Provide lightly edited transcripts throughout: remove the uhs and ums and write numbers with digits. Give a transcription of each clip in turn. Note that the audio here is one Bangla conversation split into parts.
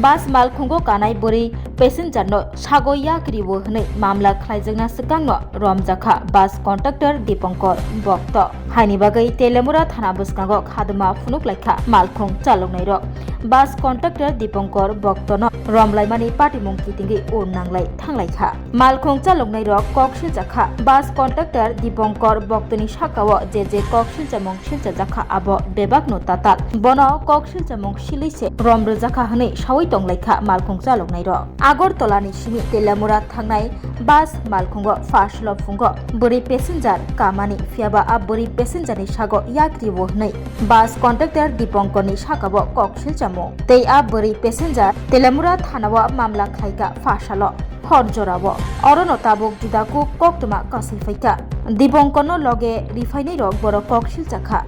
बास मालखुंगो कानाय बोरै पैसेंजार नो सागो याग्रिबो हनै मामला खलाइजोंना सिगांनो रमजाखा बास कन्ट्राक्टर दीपंकर भक्त हाइनि बागै तेलेमुरा थाना बसकांगो खादमा फुनुकलाइखा मालखुं चालुकनाय र बास कन्ट्राक्टर दीपंकर भक्तनो रमलाइमानि पार्टीमुं कितिंगि उन नांलाय थांलायखा मालखुं चालुकनाय र कक्सिल जाखा बास कन्ट्राक्टर दीपंकर भक्तनि साकाव जे कक्सिल जामुं सिलजा जाखा आबो बेबागनो ताताल बनो कक्सिल जामुं सिलिसे रमरो जाखा हनै सावै तंलायखा मालखुं चालुकनाय र आगरतलानि सिमि तेलेमुरा थांनाय बास मालखुंगो फासलो फुंगो बोरै पेसेंजार कामानि फियाबा आ बोरै पेसेंजारनि सागो याग्रिबो हनै बास कन्ट्राक्टर दीपंकरनि साकाव कक्सिल जामुं तै आ बोरै पेसेंजार तेलेमुरा थानाव मामला खाइगा फासालो हरजराबो अरनो ताबुक जुदाकु कक्तमा कासिलफाइका दीपंकरनो लगे रिफाइनै रक बर कक्सिल जाखा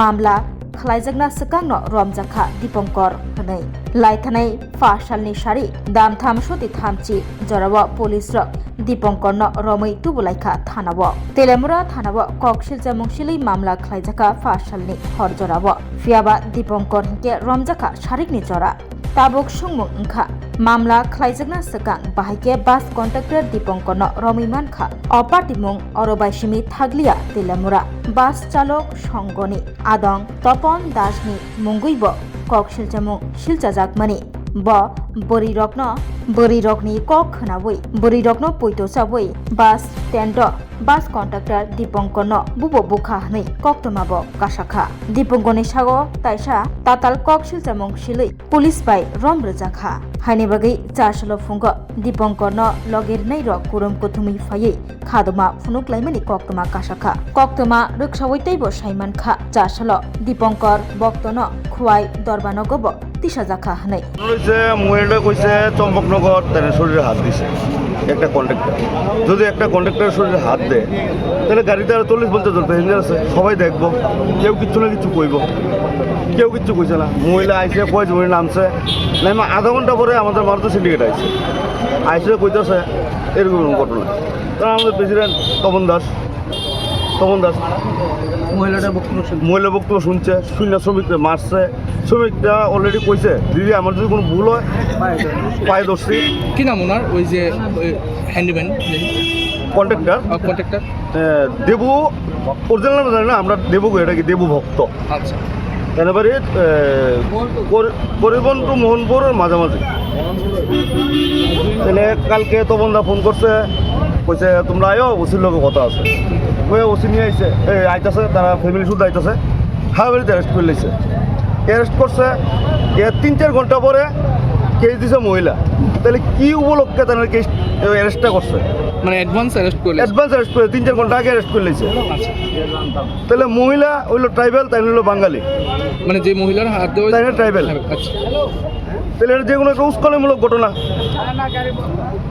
मामला खलाइजोंना सिगांनो रमजाखा दीपंकर हनै लाइथानाय फासालनि सारि दामथाम सति थामचि जराव पुलिस र दीपंकरनो रमै तुबुलाइखा थानाव तेलेमुरा थानाव कक्सिल जामुंसिलै मामला खलाइजाखा फासालनि हरजराव फियाबा दीपंकर हिके रमजाखा सारिकनि जरा ताबुक सुंमुं ओंखा मामला खलाइजोंना सिगां बाहायके बास कन्ट्राक्टर दीपंकरनो रमिमानखा अपाटिमुं अरबाइसिमि थाग्लिया तेलेमुरा बास चालक संगनि आदं तपन दासनि मुंगुइबो कक्सिल जामुं सिलजाजाकमानि ब बोरै रकनि कक खोनावै बोरै रकनो पुइतोसावै बास टेन्ड बास कन्ट्राक्टर दीपंकरनो बुबो बुखा हनै कक्तमाबो कासाखा दीपंकरनि सागो ताइसा ताताल कक्सिल जामुं सिलै पुलिस बाय रमरोजाखा हाइनि बागै चारसलो फुंगो दीपंकरनो लगेरनै र कुरुम कुथुमै फायै खादमा फुनुकलाइमानि कक्तमा कासाखा कक्तमा रक्सावै तैबो साइमानखा चारसलो दीपंकर भक्तनो खुवाई दरबानगोबो তিসা জাখা হनै মোবাইলটা কইছে চম্পকনগর তার শরীরে হাত দিছে একটা কন্ট্রাক্টর যদি একটা কন্ট্রাক্টরের শরীরে হাত দেয় তাহলে গাড়িতে আর 40-50 জন প্যাসেঞ্জার আছে সবাই দেখবো কেউ কিচ্ছু না কিছু কইব কেউ কিচ্ছু কইছে না মহিলা আইসে কয় জমি নামছে না আধা ঘন্টা পরে আমাদের মারুতি সিন্ডিকেট আইসে কইতেছে এরকম ঘটনা কারণ আমাদের প্রেসিডেন্ট তপন দাস মহিলা বক্তব্য শুনছে শূন্য শ্রমিকরা মারছে শ্রমিকরা অলরেডি কইছে দিদি আমার যদি কোনো ভুল হয় পায়ে ধরছি কি নাম ওনার ওই যে হ্যান্ডিম্যান কন্ট্রাক্টর দেবু অরিজিনাল নাম জানি না আমরা দেবু এটা কি দেবু ভক্ত আচ্ছা এবারে পরিবহন টু মোহনপুর মাঝামাঝি তাহলে কালকে তপনদা ফোন করছে কইছে তোমরা আয়ো ওসির লোকের কথা আছে ওই ওসি নিয়ে আইছে আইতাছে তারা ফ্যামিলি শুদ্ধ আইতাছে হাওয়াবাড়িতে অ্যারেস্ট করে লাইছে অ্যারেস্ট করছে 3-4 ঘন্টা পরে কেস দিছে মহিলা তাহলে কি উপলক্ষে তারা কেস অ্যারেস্টটা করছে মানে অ্যাডভান্স অ্যারেস্ট করে 3-4 ঘন্টা আগে অ্যারেস্ট করে লাইছে তাহলে মহিলা হইলো ট্রাইবেল তাই হইলো বাঙালি মানে যে মহিলার হাত দেওয়া তাই ট্রাইবেল আচ্ছা তাহলে এটা যে কোনো একটা উস্কানিমূলক ঘটনা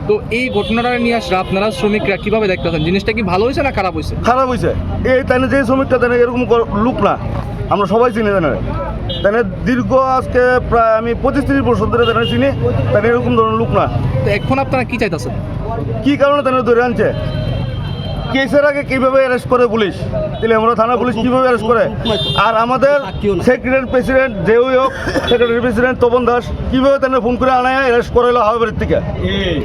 তো এই ঘটনাটা নিয়ে আসলে আপনারা শ্রমিকরা কিভাবে দেখতেছেন জিনিসটা কি ভালো হয়েছে না খারাপ হয়েছে এই তাই যে শ্রমিকটা তাই এরকম লোক না আমরা সবাই চিনি জানে তাই দীর্ঘ আজকে প্রায় আমি 25-30 বছর ধরে তাই চিনি তাই এরকম ধরনের লোক না তো এখন আপনারা কি চাইতেছেন কি কারণে তাই ধরে আনছে কেসের আগে কিভাবে অ্যারেস্ট করে পুলিশ তাহলে আমরা থানা পুলিশ কিভাবে অ্যারেস্ট করে আর আমাদের সেক্রেটারি প্রেসিডেন্ট যেই হোক সেক্রেটারি প্রেসিডেন্ট তপন দাস কিভাবে তাই ফোন করে আনায় অ্যারেস্ট করাইলো হাওয়াবাড়ির থেকে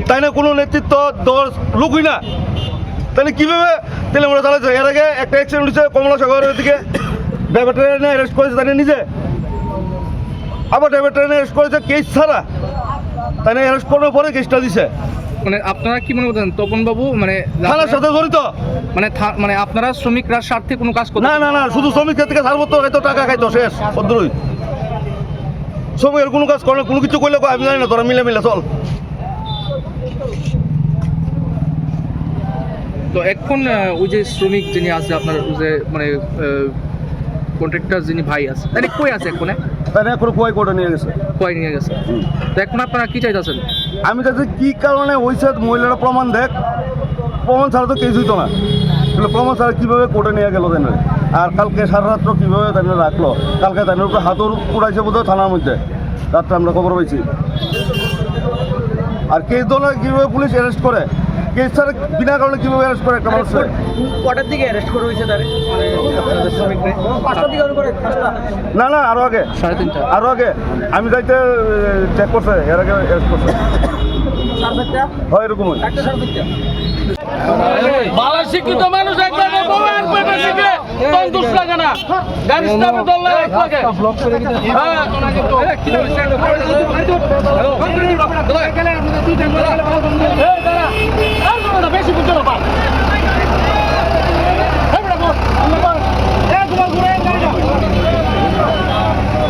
তাই না কোনো নেতৃত্ব দল লোকই না তাহলে কিভাবে তাহলে আমরা চালাচ্ছে এর আগে একটা অ্যাক্সিডেন্ট হচ্ছে কমলা সাগরের দিকে ড্রাইভার ট্রেনে অ্যারেস্ট করেছে তাই নিজে আবার ড্রাইভার ট্রেনে অ্যারেস্ট করেছে কেস ছাড়া তাই না অ্যারেস্ট করার পরে কেসটা দিছে মানে আপনারা কি মনে করছেন তপন বাবু মানে থানার সাথে জড়িত মানে আপনারা শ্রমিকরা স্বার্থে কোনো কাজ করতে না শুধু শ্রমিকের থেকে সার্বত্র খাইতো টাকা খাইতো শেষ পদ্রই শ্রমিকের কোনো কাজ করে কোনো কিছু করলে আমি জানি না তোরা মিলে চল তো এখন ওই যে শ্রমিক যিনি আছে আপনার যে মানে কন্ট্রাক্টর যিনি ভাই আছে তাহলে কই আছে এখন তাই এখন কয় কোর্টে নিয়ে গেছে তো এখন আপনারা কি চাইতেছেন আমি চাইছি কি কারণে হয়েছে মহিলারা প্রমাণ ছাড়া তো কেস হইতো না প্রমাণ ছাড়া কীভাবে কোর্টে নিয়ে গেল তাই আর কালকে সারা রাত্র কীভাবে তাই রাখলো কালকে তাই উপরে হাতর উড়াইছে বোধহয় থানার মধ্যে রাত্রে আমরা খবর পাইছি আর কেস দলে কীভাবে পুলিশ অ্যারেস্ট করে কেস ছাড়া বিনা কারণে কীভাবে অ্যারেস্ট করে একটা মানুষকে? কটার দিকে অ্যারেস্ট করা হয়েছে তারে মানে আপনাদের শ্রমিকরা 5টার দিকে করে 5টা না না আরও আগে 3:30 আরও আগে আমি যাইতে চেক করছে এর আগে অ্যারেস্ট করছে 4:30 হয় এরকমই 4:30 ভালো শিক্ষিত মানুষ একবার বউ একবার শিখে তখন দুষ লাগে না গাড়ি স্টাফে দল লাগে বেশি বুঝতে না